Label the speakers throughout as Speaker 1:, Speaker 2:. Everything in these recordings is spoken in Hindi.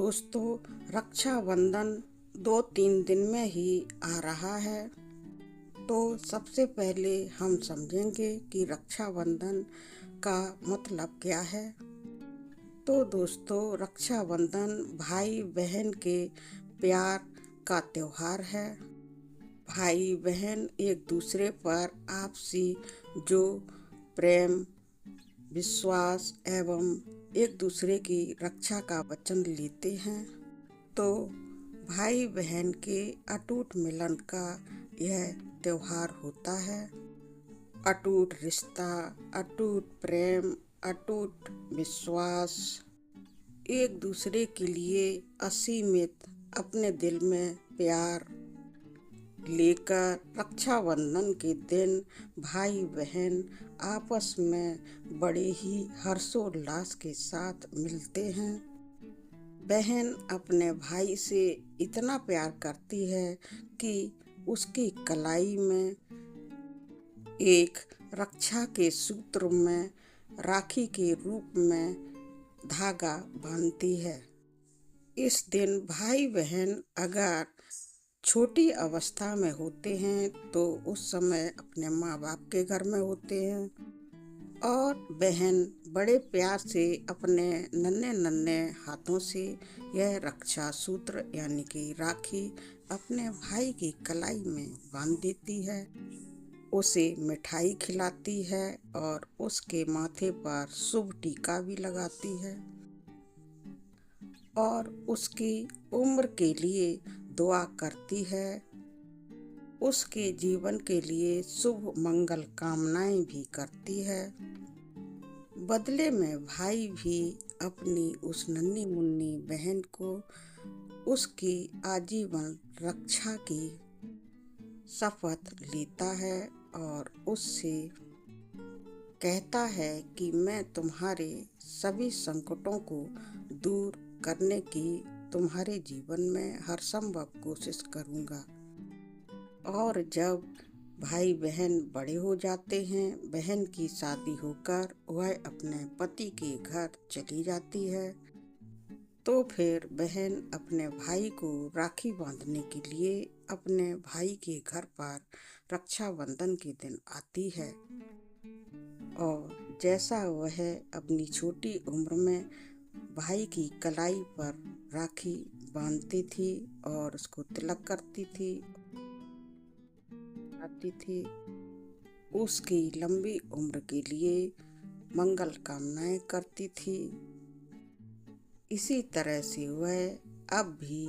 Speaker 1: दोस्तों, रक्षाबंधन 2-3 दिन में ही आ रहा है। तो सबसे पहले हम समझेंगे कि रक्षाबंधन का मतलब क्या है। तो दोस्तों, रक्षाबंधन भाई बहन के प्यार का त्योहार है। भाई बहन एक दूसरे पर आपसी जो प्रेम, विश्वास एवं एक दूसरे की रक्षा का वचन लेते हैं। तो भाई बहन के अटूट मिलन का यह त्योहार होता है। अटूट रिश्ता, अटूट प्रेम, अटूट विश्वास, एक दूसरे के लिए असीमित अपने दिल में प्यार लेकर रक्षाबंधन के दिन भाई बहन आपस में बड़े ही हर्षोल्लास के साथ मिलते हैं। बहन अपने भाई से इतना प्यार करती है कि उसकी कलाई में एक रक्षा के सूत्र में राखी के रूप में धागा बांधती है। इस दिन भाई बहन अगर छोटी अवस्था में होते हैं तो उस समय अपने माँ बाप के घर में होते हैं और बहन बड़े प्यार से अपने नन्हे नन्हे हाथों से यह रक्षा सूत्र यानी कि राखी अपने भाई की कलाई में बांध देती है। उसे मिठाई खिलाती है और उसके माथे पर शुभ टीका भी लगाती है और उसकी उम्र के लिए दुआ करती है। उसके जीवन के लिए शुभ मंगल कामनाएं भी करती है। बदले में भाई भी अपनी उस नन्ही मुन्नी बहन को उसकी आजीवन रक्षा की शपथ लेता है और उससे कहता है कि मैं तुम्हारे सभी संकटों को दूर करने की तुम्हारे जीवन में हर संभव कोशिश करूँगा। और जब भाई बहन बड़े हो जाते हैं, बहन की शादी होकर वह अपने पति के घर चली जाती है, तो फिर बहन अपने भाई को राखी बांधने के लिए अपने भाई के घर पर रक्षाबंधन के दिन आती है। और जैसा वह अपनी छोटी उम्र में भाई की कलाई पर राखी बांधती थी और उसको तिलक करती थी, उसकी लंबी उम्र के लिए मंगल कामनाएं करती थी। इसी तरह से वह अब भी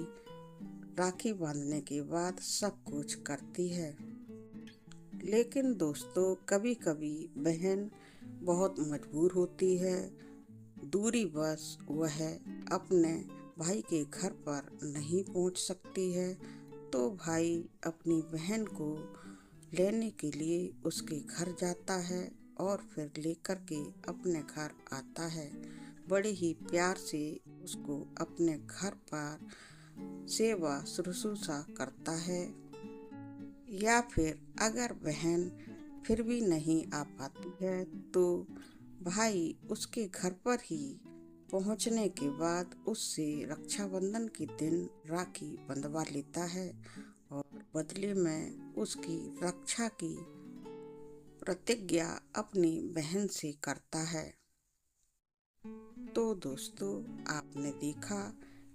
Speaker 1: राखी बांधने के बाद सब कुछ करती है। लेकिन दोस्तों, कभी कभी बहन बहुत मजबूर होती है। दूरीवश वह अपने भाई के घर पर नहीं पहुंच सकती है, तो भाई अपनी बहन को लेने के लिए उसके घर जाता है और फिर लेकर के अपने घर आता है। बड़े ही प्यार से उसको अपने घर पर सेवा शुश्रूषा करता है। या फिर अगर बहन फिर भी नहीं आ पाती है तो भाई उसके घर पर ही पहुंचने के बाद उससे रक्षाबंधन के दिन राखी बंधवा लेता है और बदले में उसकी रक्षा की प्रतिज्ञा अपनी बहन से करता है। तो दोस्तों, आपने देखा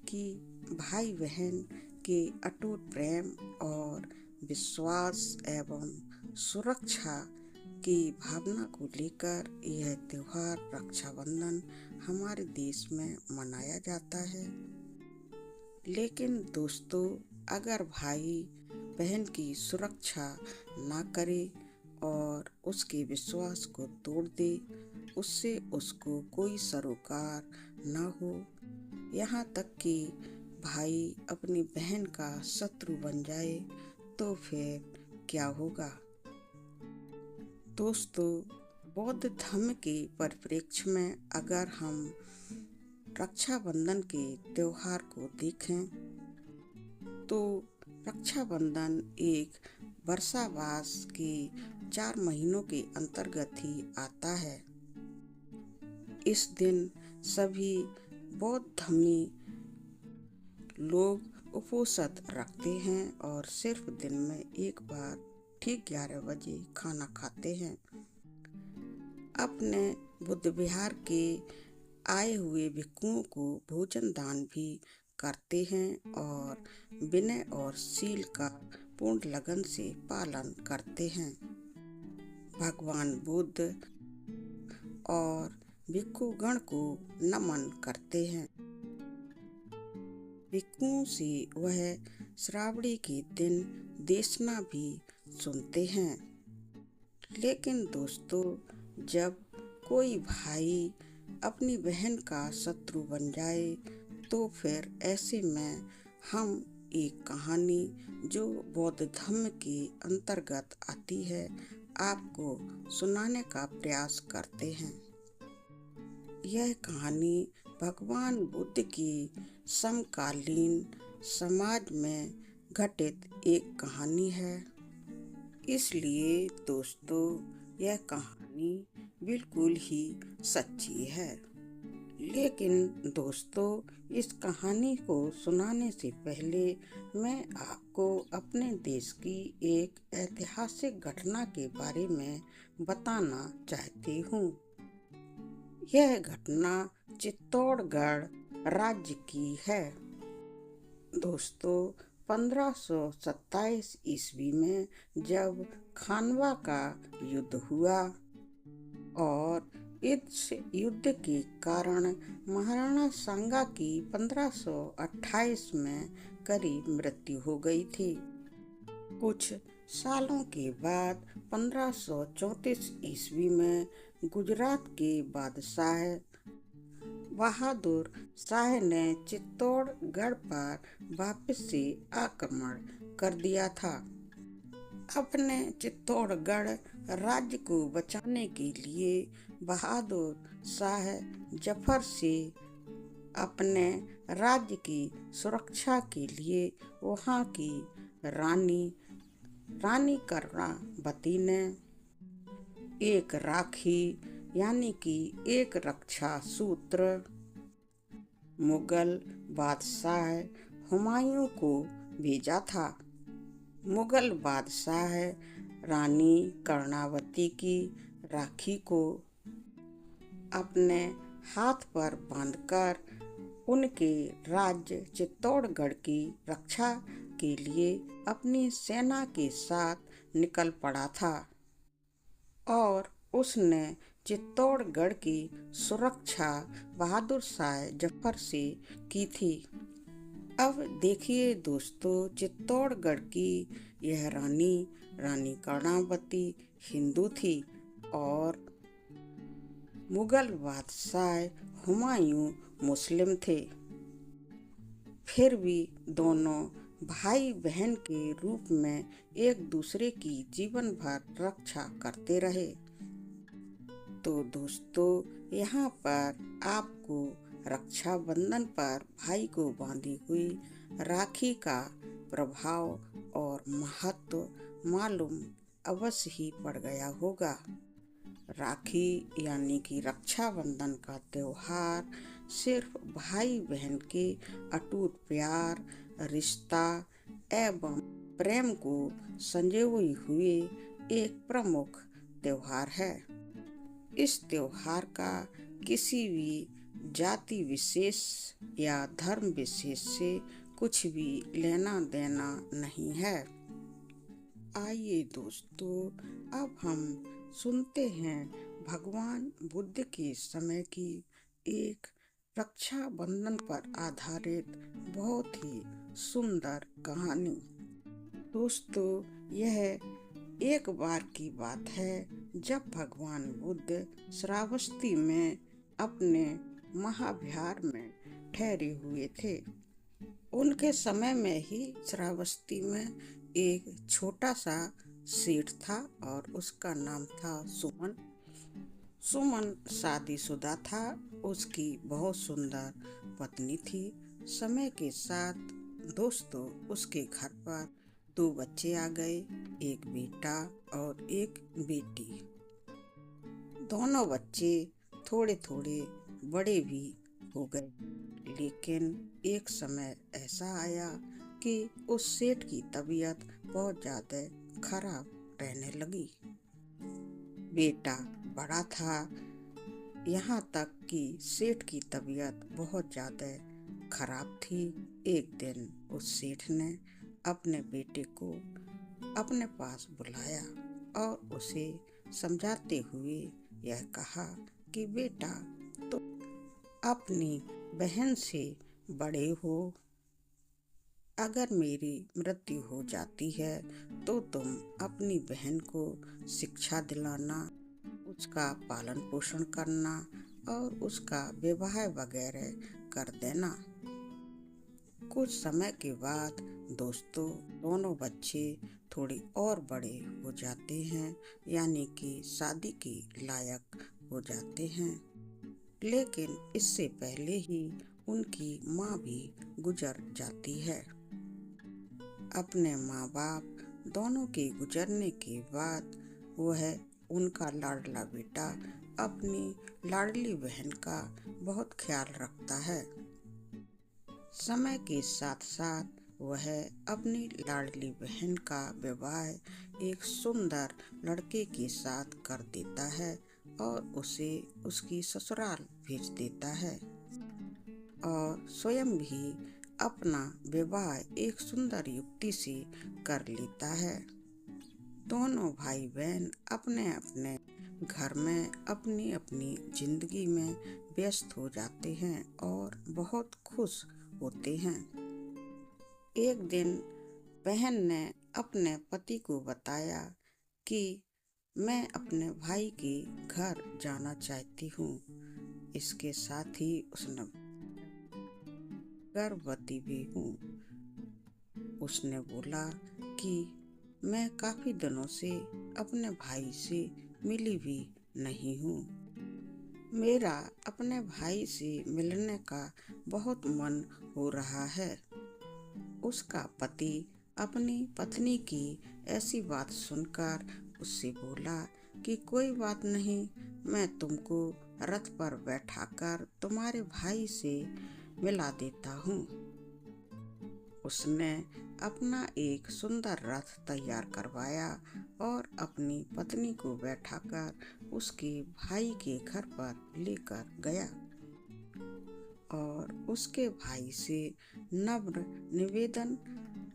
Speaker 1: कि भाई बहन के अटूट प्रेम और विश्वास एवं सुरक्षा की भावना को लेकर यह त्योहार रक्षाबंधन हमारे देश में मनाया जाता है। लेकिन दोस्तों, अगर भाई बहन की सुरक्षा ना करे और उसके विश्वास को तोड़ दे, उससे उसको कोई सरोकार ना हो, यहाँ तक कि भाई अपनी बहन का शत्रु बन जाए, तो फिर क्या होगा। दोस्तों, बौद्ध धर्म के परिप्रेक्ष्य में अगर हम रक्षाबंधन के त्योहार को देखें तो रक्षाबंधन एक वर्षावास के 4 महीनों के अंतर्गत ही आता है। इस दिन सभी बौद्ध धर्मी लोग उपवास रखते हैं और सिर्फ दिन में एक बार ठीक 11 बजे खाना खाते हैं। अपने बुद्ध विहार के आए हुए भिक्षुओं को भोजन दान भी करते हैं और विनय और शील का पूर्ण लगन से पालन करते हैं। भगवान बुद्ध और भिक्षुगण को नमन करते हैं। भिक्षुओं से वह श्रावणी के दिन देशना भी सुनते हैं। लेकिन दोस्तों, जब कोई भाई अपनी बहन का शत्रु बन जाए तो फिर ऐसे में हम एक कहानी जो बौद्ध धर्म के अंतर्गत आती है आपको सुनाने का प्रयास करते हैं। यह कहानी भगवान बुद्ध की समकालीन समाज में घटित एक कहानी है। इसलिए दोस्तों, यह कहानी बिल्कुल ही सच्ची है। लेकिन दोस्तों, इस कहानी को सुनाने से पहले मैं आपको अपने देश की एक ऐतिहासिक घटना के बारे में बताना चाहती हूँ। यह घटना चित्तौड़गढ़ राज्य की है। दोस्तों, 1527 ईस्वी में जब खानवा का युद्ध हुआ और इस युद्ध के कारण महाराणा सांगा की 1528 में करीब मृत्यु हो गई थी। कुछ सालों के बाद 1534 ईस्वी में गुजरात के बादशाह बहादुर शाह ने चित्तौड़गढ़ पर वापस से आक्रमण कर दिया था। अपने चित्तौड़गढ़ राज्य को बचाने के लिए बहादुर शाह जफर से अपने राज्य की सुरक्षा के लिए वहाँ की रानी कर्णावती ने एक राखी यानी कि एक रक्षा सूत्र मुगल बादशाह हुमायूं को भेजा था। मुगल बादशाह रानी कर्णावती की राखी को अपने हाथ पर बांधकर उनके राज्य चित्तौड़गढ़ की रक्षा के लिए अपनी सेना के साथ निकल पड़ा था और उसने चित्तौड़गढ़ की सुरक्षा बहादुर शाह जफर से की थी। अब देखिए दोस्तों, चित्तौड़गढ़ की यह रानी कर्णावती हिंदू थी और मुगल बादशाह हुमायूं मुस्लिम थे। फिर भी दोनों भाई बहन के रूप में एक दूसरे की जीवन भर रक्षा करते रहे। तो दोस्तों, यहाँ पर आपको रक्षाबंधन पर भाई को बांधी हुई राखी का प्रभाव और महत्व मालूम अवश्य ही पड़ गया होगा। राखी यानी कि रक्षाबंधन का त्योहार सिर्फ भाई बहन के अटूट प्यार, रिश्ता एवं प्रेम को संजोए हुए एक प्रमुख त्योहार है। इस त्योहार का किसी भी जाति विशेष या धर्म विशेष से कुछ भी लेना देना नहीं है। आइए दोस्तों, अब हम सुनते हैं भगवान बुद्ध के समय की एक रक्षाबंधन पर आधारित बहुत ही सुंदर कहानी। दोस्तों, यह एक बार की बात है जब भगवान बुद्ध श्रावस्ती में अपने महाविहार में ठहरे हुए थे। उनके समय में ही श्रावस्ती में एक छोटा सा सेठ था और उसका नाम था सुमन। सुमन शादीशुदा था। उसकी बहुत सुंदर पत्नी थी। समय के साथ दोस्तों उसके घर पर 2 बच्चे आ गए, एक बेटा और एक बेटी। दोनों बच्चे थोड़े थोड़े बड़े भी हो गए। लेकिन एक समय ऐसा आया कि उस सेठ की तबीयत बहुत ज़्यादा खराब रहने लगी। बेटा बड़ा था, यहाँ तक कि सेठ की तबीयत बहुत ज़्यादा खराब थी। एक दिन उस सेठ ने अपने बेटे को अपने पास बुलाया और उसे समझाते हुए यह कहा कि बेटा, तुम अपनी बहन से बड़े हो। अगर मेरी मृत्यु हो जाती है तो तुम अपनी बहन को शिक्षा दिलाना, उसका पालन पोषण करना और उसका विवाह वगैरह कर देना। कुछ समय के बाद दोस्तों, दोनों बच्चे थोड़े और बड़े हो जाते हैं, यानी कि शादी के लायक हो जाते हैं। लेकिन इससे पहले ही उनकी माँ भी गुजर जाती है। अपने माँ बाप दोनों के गुजरने के बाद वह उनका लाडला बेटा अपनी लाडली बहन का बहुत ख्याल रखता है। समय के साथ साथ वह अपनी लाडली बहन का विवाह एक सुंदर लड़के के साथ कर देता है और उसे उसकी ससुराल भेज देता है और स्वयं भी अपना विवाह एक सुंदर युवती से कर लेता है। दोनों भाई बहन अपने अपने घर में अपनी अपनी जिंदगी में व्यस्त हो जाते हैं और बहुत खुश होते हैं। एक दिन बहन ने अपने पति को बताया कि मैं अपने भाई के घर जाना चाहती हूँ। इसके साथ ही उसने गर्भवती भी हूँ। उसने बोला कि मैं काफी दिनों से अपने भाई से मिली भी नहीं हूँ। मेरा अपने भाई से मिलने का बहुत मन हो रहा है। उसका पति अपनी पत्नी की ऐसी बात सुनकर उससे बोला कि कोई बात नहीं, मैं तुमको रथ पर बैठाकर तुम्हारे भाई से मिला देता हूँ। उसने अपना एक सुंदर रथ तैयार करवाया और अपनी पत्नी को बैठाकर उसके भाई के घर पर लेकर गया और उसके भाई से नम्र निवेदन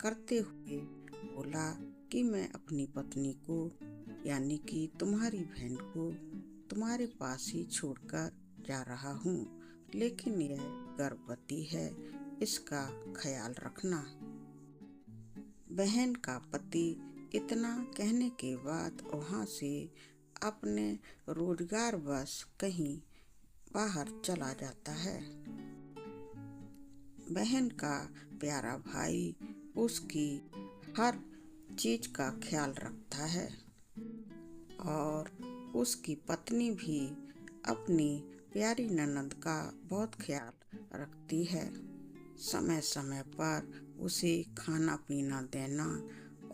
Speaker 1: करते हुए बोला कि मैं अपनी पत्नी को, यानी कि तुम्हारी बहन को, तुम्हारे पास ही छोड़कर जा रहा हूँ, लेकिन यह गर्भवती है, इसका ख्याल रखना। बहन का पति इतना कहने के बाद वहाँ से अपने रोजगार बस कहीं बाहर चला जाता है। बहन का प्यारा भाई उसकी हर चीज का ख्याल रखता है और उसकी पत्नी भी अपनी प्यारी ननद का बहुत ख्याल रखती है। समय समय पर उसे खाना पीना देना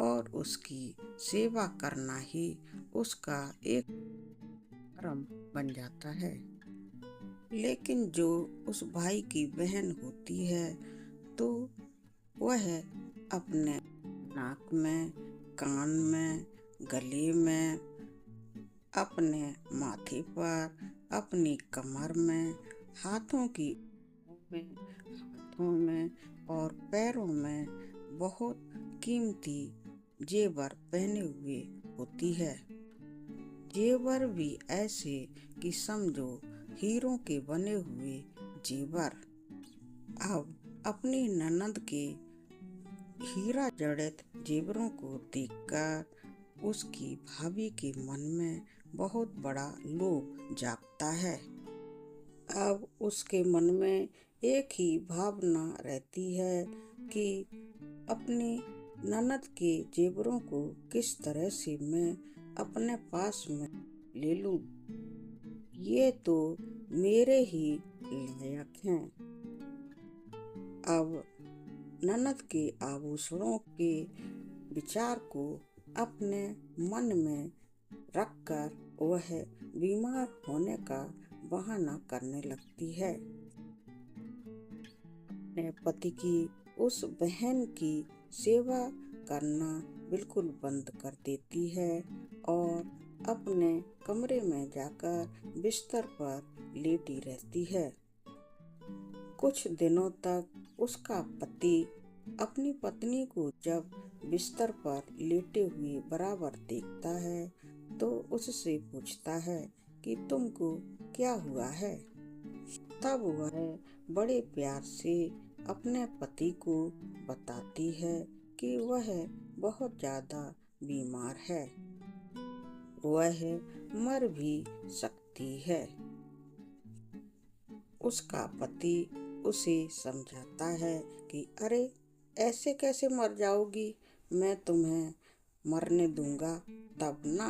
Speaker 1: और उसकी सेवा करना ही उसका एक कर्म बन जाता है। लेकिन जो उस भाई की बहन होती है तो वह अपने नाक में, कान में, गले में, अपने माथे पर, अपनी कमर में, हाथों में और पैरों में बहुत कीमती जेवर पहने हुए होती है। जेवर भी ऐसे कि समझो हीरों के बने हुए जेवर। अब अपनी ननद के हीरा जड़ित जेवरों को देखकर उसकी भाभी के मन में बहुत बड़ा लोभ जागता है। अब उसके मन में एक ही भावना रहती है कि अपनी ननद के जेवरों को किस तरह से मैं अपने पास में ले लूं। ये तो मेरे ही लायक हैं। अब ननद के आभूषणों के विचार को अपने मन में रखकर वह बीमार होने का बहाना करने लगती है। अपने पति की उस बहन की सेवा करना बिल्कुल बंद कर देती है और अपने कमरे में जाकर बिस्तर पर लेटी रहती है। कुछ दिनों तक उसका पति अपनी पत्नी को जब बिस्तर पर लेटे हुए बराबर देखता है तो उससे पूछता है कि तुमको क्या हुआ है। तब वह बड़े प्यार से अपने पति को बताती है कि वह बहुत ज्यादा बीमार है, वह मर भी सकती है। उसका पति उसे समझाता है कि अरे ऐसे कैसे मर जाओगी, मैं तुम्हें मरने दूंगा तब ना।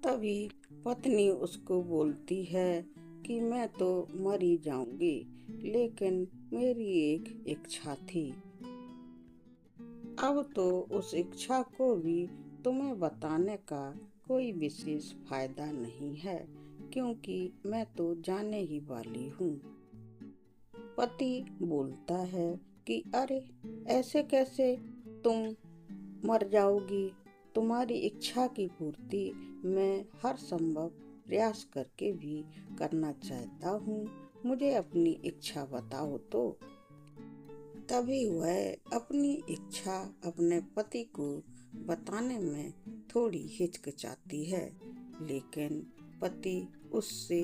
Speaker 1: तभी पत्नी उसको बोलती है कि मैं तो मर ही जाऊंगी, लेकिन मेरी एक इच्छा थी। अब तो उस इच्छा को भी तुम्हें बताने का कोई विशेष फायदा नहीं है, क्योंकि मैं तो जाने ही वाली हूँ। पति बोलता है कि अरे ऐसे कैसे तुम मर जाओगी, तुम्हारी इच्छा की पूर्ति मैं हर संभव प्रयास करके भी करना चाहता हूँ, मुझे अपनी इच्छा बताओ तो। तभी वह अपनी इच्छा अपने पति को बताने में थोड़ी हिचकिचाती है, लेकिन पति उससे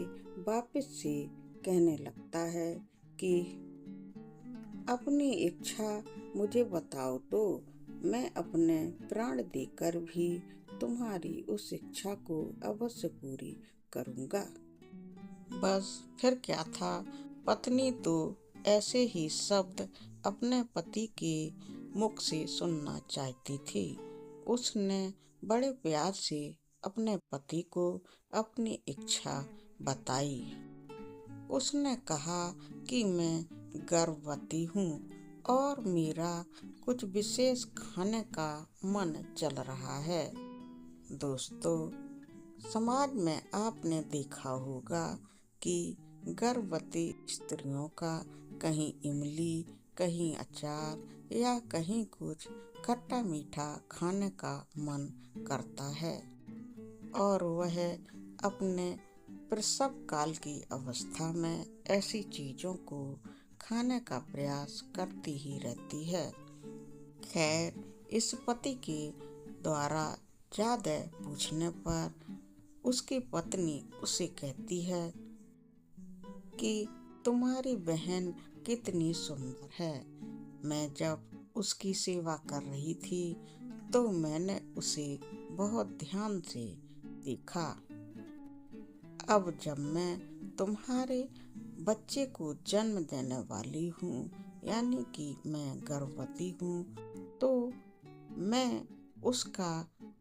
Speaker 1: वापस से कहने लगता है कि अपनी इच्छा मुझे बताओ तो मैं अपने प्राण देकर भी तुम्हारी उस इच्छा को अवश्य पूरी करूँगा। बस फिर क्या था, पत्नी तो ऐसे ही शब्द अपने पति के मुख से सुनना चाहती थी। उसने बड़े प्यार से अपने पति को अपनी इच्छा बताई। उसने कहा कि मैं गर्भवती हूँ और मेरा कुछ विशेष खाने का मन चल रहा है। दोस्तों, समाज में आपने देखा होगा कि गर्भवती स्त्रियों का कहीं इमली, कहीं अचार या कहीं कुछ खट्टा मीठा खाने का मन करता है और वह अपने प्रसव काल की अवस्था में ऐसी चीजों को खाने का प्रयास करती ही रहती है। खैर, इस पति के द्वारा ज्यादा पूछने पर उसकी पत्नी उसे कहती है कि तुम्हारी बहन कितनी सुंदर है। मैं जब उसकी सेवा कर रही थी तो मैंने उसे बहुत ध्यान से देखा। अब जब मैं तुम्हारे बच्चे को जन्म देने वाली हूँ, यानी कि मैं गर्भवती हूँ, तो मैं उसका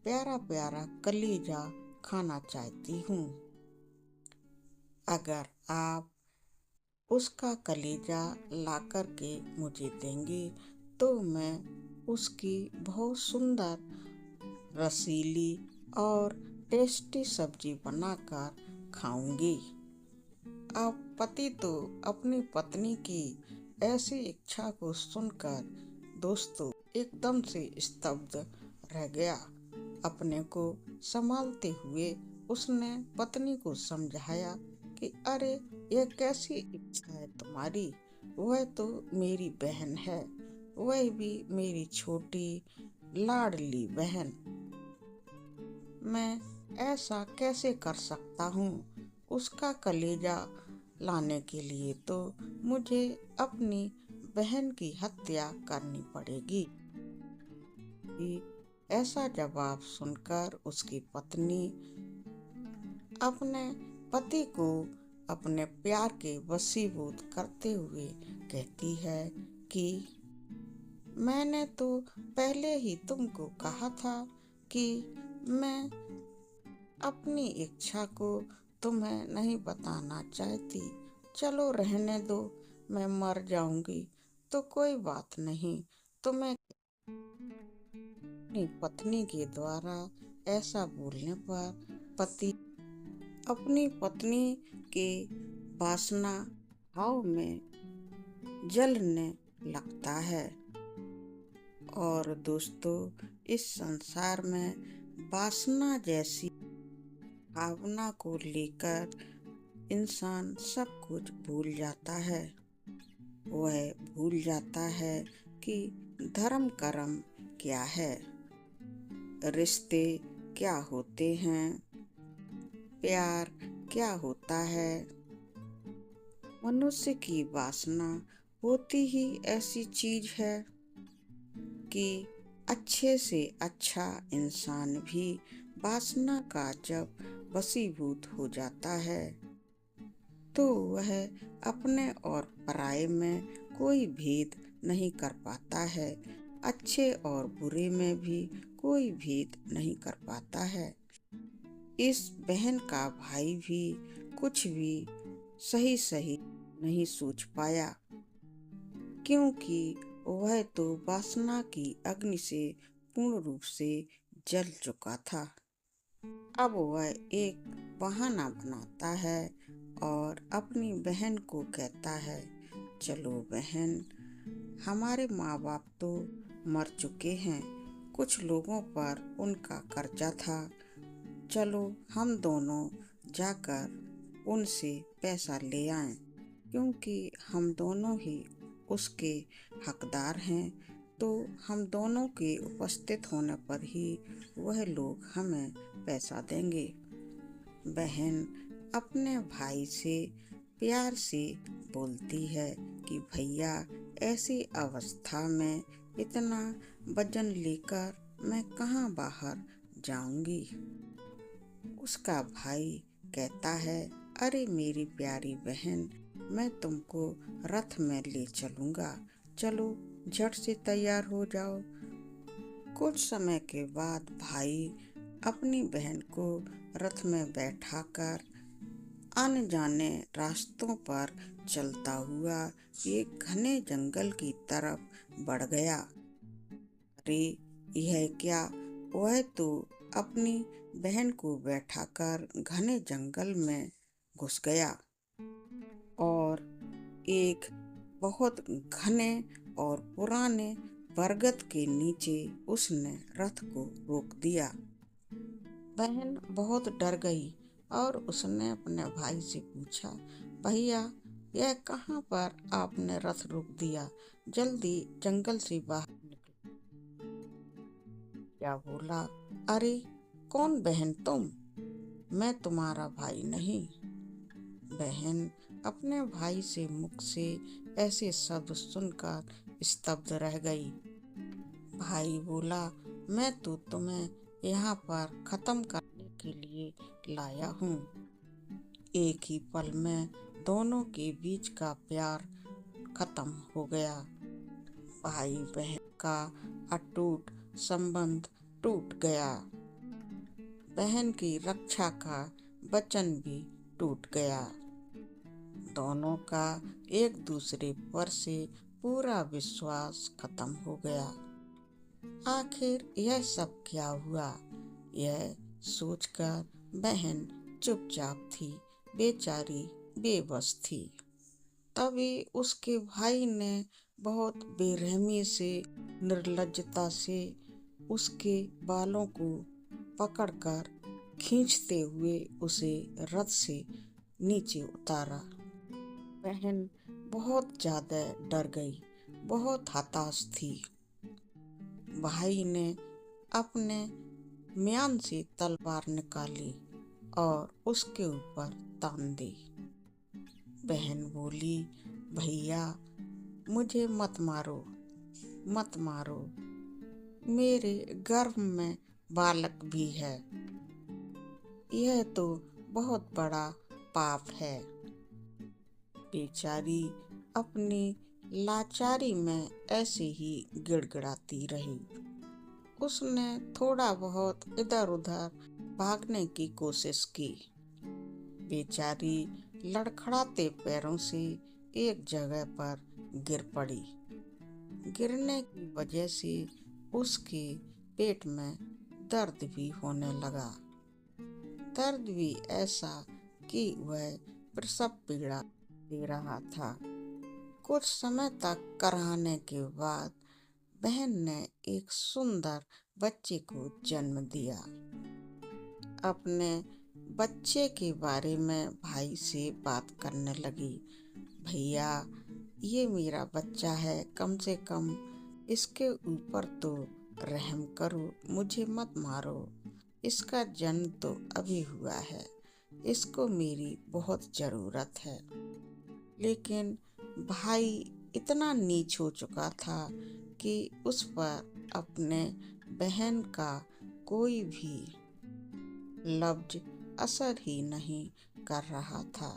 Speaker 1: प्यारा प्यारा कलेजा खाना चाहती हूँ। अगर आप उसका कलेजा ला कर के मुझे देंगे तो मैं उसकी बहुत सुंदर रसीली और टेस्टी सब्जी बनाकर खाऊंगी। अब पति तो अपनी पत्नी की ऐसी इच्छा को सुनकर दोस्तों एकदम से स्तब्ध रह गया। अपने को संभालते हुए उसने पत्नी को समझाया कि अरे यह कैसी इच्छा है तुम्हारी, वह तो मेरी बहन है, वह भी मेरी छोटी लाडली बहन। मैं ऐसा कैसे कर सकता हूँ? उसका कलेजा लाने के लिए तो मुझे अपनी बहन की हत्या करनी पड़ेगी। ऐसा जवाब सुनकर उसकी पत्नी अपने पति को अपने प्यार के वशीभूत करते हुए कहती है कि मैंने तो पहले ही तुमको कहा था कि मैं अपनी इच्छा को तुम्हें नहीं बताना चाहती। चलो रहने दो, मैं मर जाऊंगी तो कोई बात नहीं। तुम्हें अपनी पत्नी के द्वारा ऐसा बोलने पर पति अपनी पत्नी के वासना भाव में जलने लगता है। और दोस्तों, इस संसार में वासना जैसी भावना को लेकर इंसान सब कुछ भूल जाता है। वह भूल जाता है कि धर्म कर्म क्या है, रिश्ते क्या होते हैं, प्यार क्या होता है। मनुष्य की वासना होती ही ऐसी चीज है कि अच्छे से अच्छा इंसान भी वासना का जब वशीभूत हो जाता है तो वह अपने और पराये में कोई भेद नहीं कर पाता है, अच्छे और बुरे में भी कोई भेद नहीं कर पाता है। इस बहन का भाई भी कुछ भी सही सही नहीं सोच पाया, क्योंकि वह तो वासना की अग्नि से पूर्ण रूप से जल चुका था। अब वह एक बहाना बनाता है और अपनी बहन को कहता है, चलो बहन, हमारे माँ बाप तो मर चुके हैं, कुछ लोगों पर उनका कर्जा था, चलो हम दोनों जाकर उनसे पैसा ले आएं, क्योंकि हम दोनों ही उसके हकदार हैं, तो हम दोनों के उपस्थित होने पर ही वह लोग हमें पैसा देंगे। बहन अपने भाई से प्यार से बोलती है कि भैया, ऐसी अवस्था में इतना वजन लेकर मैं कहाँ बाहर जाऊंगी। उसका भाई कहता है, अरे मेरी प्यारी बहन, मैं तुमको रथ में ले चलूंगा, चलो झट से तैयार हो जाओ। कुछ समय के बाद भाई अपनी बहन को रथ में बैठाकर आने जाने रास्तों पर चलता हुआ एक घने जंगल की तरफ बढ़ गया। अरे यह क्या, वह तो अपनी बहन को बैठाकर घने जंगल में घुस गया और एक बहुत घने और पुराने बरगद के नीचे उसने रथ को रोक दिया। बहन बहुत डर गई और उसने अपने भाई से पूछा, भैया, यह कहाँ पर आपने रथ रोक दिया, जल्दी जंगल से बाहर निकलो। क्या बोला, अरे कौन बहन तुम, मैं तुम्हारा भाई नहीं। बहन अपने भाई से मुख से ऐसे शब्द सुनकर स्तब्ध रह गई। भाई बोला, मैं तो तुम्हें यहाँ पर खत्म करने के लिए लाया हूँ। एक ही पल में दोनों के बीच का प्यार खत्म हो गया। भाई बहन का अटूट संबंध टूट गया। बहन की रक्षा का वचन भी टूट गया। दोनों का एक दूसरे पर से पूरा विश्वास खत्म हो गया। आखिर यह सब क्या हुआ, यह सोचकर बहन चुपचाप थी, बेचारी बेबस थी। तभी उसके भाई ने बहुत बेरहमी से, निर्लज्जता से उसके बालों को पकड़कर खींचते हुए उसे रथ से नीचे उतारा। बहन बहुत ज्यादा डर गई, बहुत हताश थी। भाई ने अपने म्यान से तलवार निकाली और उसके ऊपर तान दी। बहन बोली, भैया, मुझे मत मारो, मत मारो, मेरे गर्भ में बालक भी है, यह तो बहुत बड़ा पाप है। बेचारी अपनी लाचारी में ऐसे ही गिड़गिड़ाती रही। उसने थोड़ा बहुत इधर उधर भागने की कोशिश की। बेचारी लड़खड़ाते पैरों से एक जगह पर गिर पड़ी। गिरने की वजह से उसके पेट में दर्द भी होने लगा। दर्द भी ऐसा कि वह प्रसव पीड़ा दे रहा था। कुछ समय तक कराने के बाद बहन ने एक सुंदर बच्चे को जन्म दिया। अपने बच्चे के बारे में भाई से बात करने लगी। भैया, ये मेरा बच्चा है, कम से कम इसके ऊपर तो रहम करो, मुझे मत मारो। इसका जन्म तो अभी हुआ है, इसको मेरी बहुत ज़रूरत है। लेकिन भाई इतना नीच हो चुका था कि उस पर अपने बहन का कोई भी लफ्ज असर ही नहीं कर रहा था।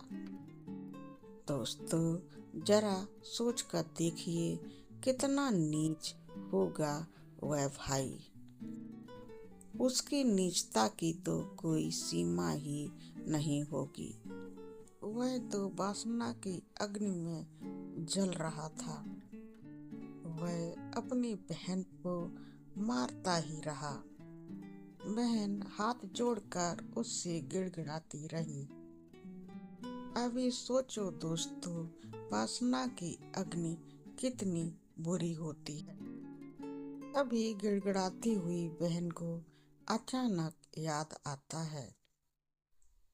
Speaker 1: दोस्तों, जरा सोच कर देखिए कितना नीच होगा वह भाई। उसकी नीचता की तो कोई सीमा ही नहीं होगी। वह तो वासना की अग्नि में जल रहा था। वह अपनी बहन को मारता ही रहा। बहन हाथ जोड़कर उससे गिड़गिड़ाती रही। अभी सोचो दोस्तों, वासना की अग्नि कितनी बुरी होती है। अभी गिड़गिड़ाती हुई बहन को अचानक याद आता है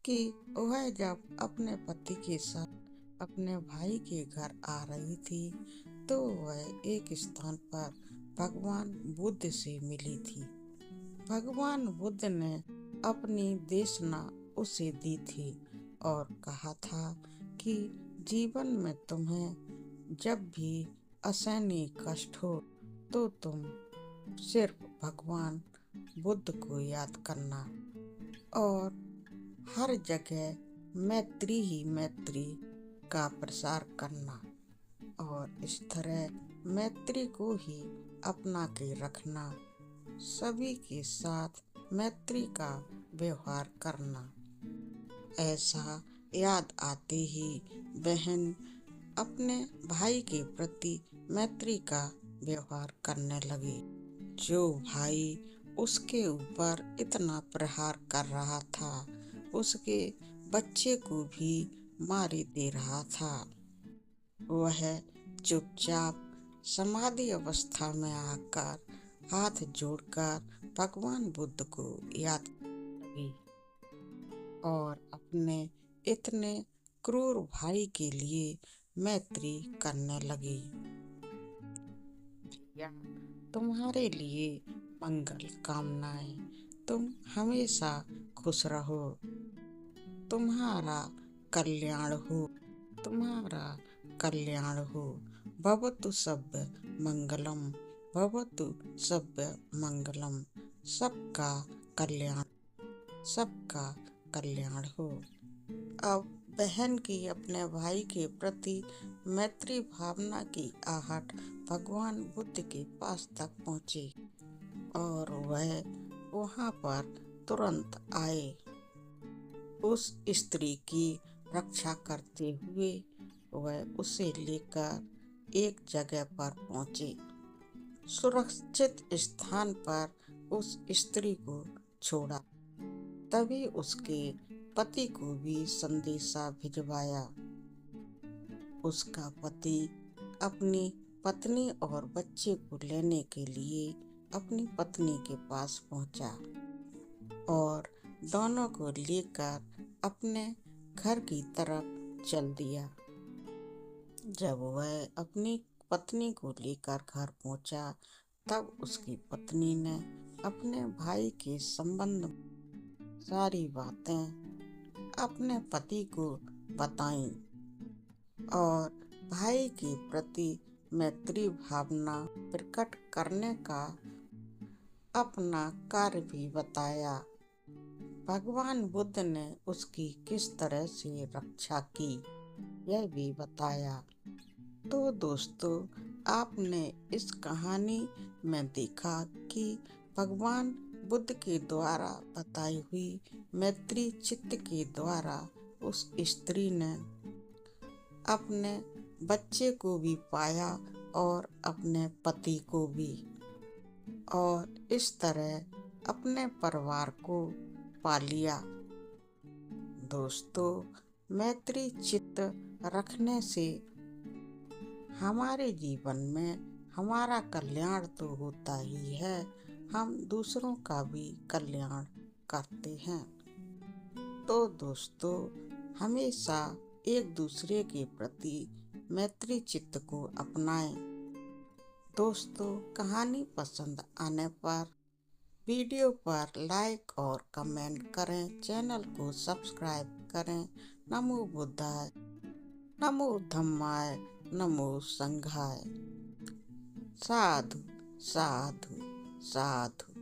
Speaker 1: कि वह जब अपने पति के साथ अपने भाई के घर आ रही थी तो वह एक स्थान पर भगवान बुद्ध से मिली थी। भगवान बुद्ध ने अपनी देशना उसे दी थी और कहा था कि जीवन में तुम्हें जब भी असहनीय कष्ट हो तो तुम सिर्फ भगवान बुद्ध को याद करना और हर जगह मैत्री ही मैत्री का प्रसार करना और इस तरह मैत्री को ही अपना के रखना, सभी के साथ मैत्री का व्यवहार करना। ऐसा याद आते ही बहन अपने भाई के प्रति मैत्री का व्यवहार करने लगी। जो भाई उसके ऊपर इतना प्रहार कर रहा था, उसके बच्चे को भी मार दे रहा था, वह चुपचाप समाधि अवस्था में आकर हाथ जोड़कर भगवान बुद्ध को याद लगी और अपने इतने क्रूर भाई के लिए मैत्री करने लगी। भैया, तुम्हारे लिए मंगल कामनाएं, तुम हमेशा खुश रहो, तुम्हारा कल्याण हो, तुम्हारा कल्याण हो। भवतु सब्बे मंगलम, भवतु सब्बे मंगलम। सबका कल्याण, सबका कल्याण हो। अब बहन की अपने भाई के प्रति मैत्री भावना की आहट भगवान बुद्ध के पास तक पहुंची और वह वहां पर तुरंत आए। उस स्त्री की रक्षा करते हुए वह उसे लेकर एक जगह पर पहुंचे। सुरक्षित स्थान पर उस स्त्री को छोड़ा। तभी उसके पति को भी संदेशा भिजवाया। उसका पति अपनी पत्नी और बच्चे को लेने के लिए अपनी पत्नी के पास पहुंचा और दोनों को लेकर अपने घर की तरफ चल दिया। जब वह अपनी पत्नी को लेकर घर पहुंचा तब उसकी पत्नी ने अपने भाई के संबंध में सारी बातें अपने पति को बताई और भाई के प्रति मैत्री भावना प्रकट करने का अपना कार्य भी बताया। भगवान बुद्ध ने उसकी किस तरह से रक्षा की यह भी बताया। तो दोस्तों, आपने इस कहानी में देखा कि भगवान बुद्ध के द्वारा बताई हुई मैत्री चित्त के द्वारा उस स्त्री ने अपने बच्चे को भी पाया और अपने पति को भी, और इस तरह अपने परिवार को पा लिया। दोस्तों, मैत्री चित्त रखने से हमारे जीवन में हमारा कल्याण तो होता ही है, हम दूसरों का भी कल्याण करते हैं। तो दोस्तों, हमेशा एक दूसरे के प्रति मैत्री चित्त को अपनाएं। दोस्तों, कहानी पसंद आने पर वीडियो पर लाइक और कमेंट करें, चैनल को सब्सक्राइब करें। नमो बुद्धाय, नमो धम्माय, नमो संघाय। साधु साधु साधु।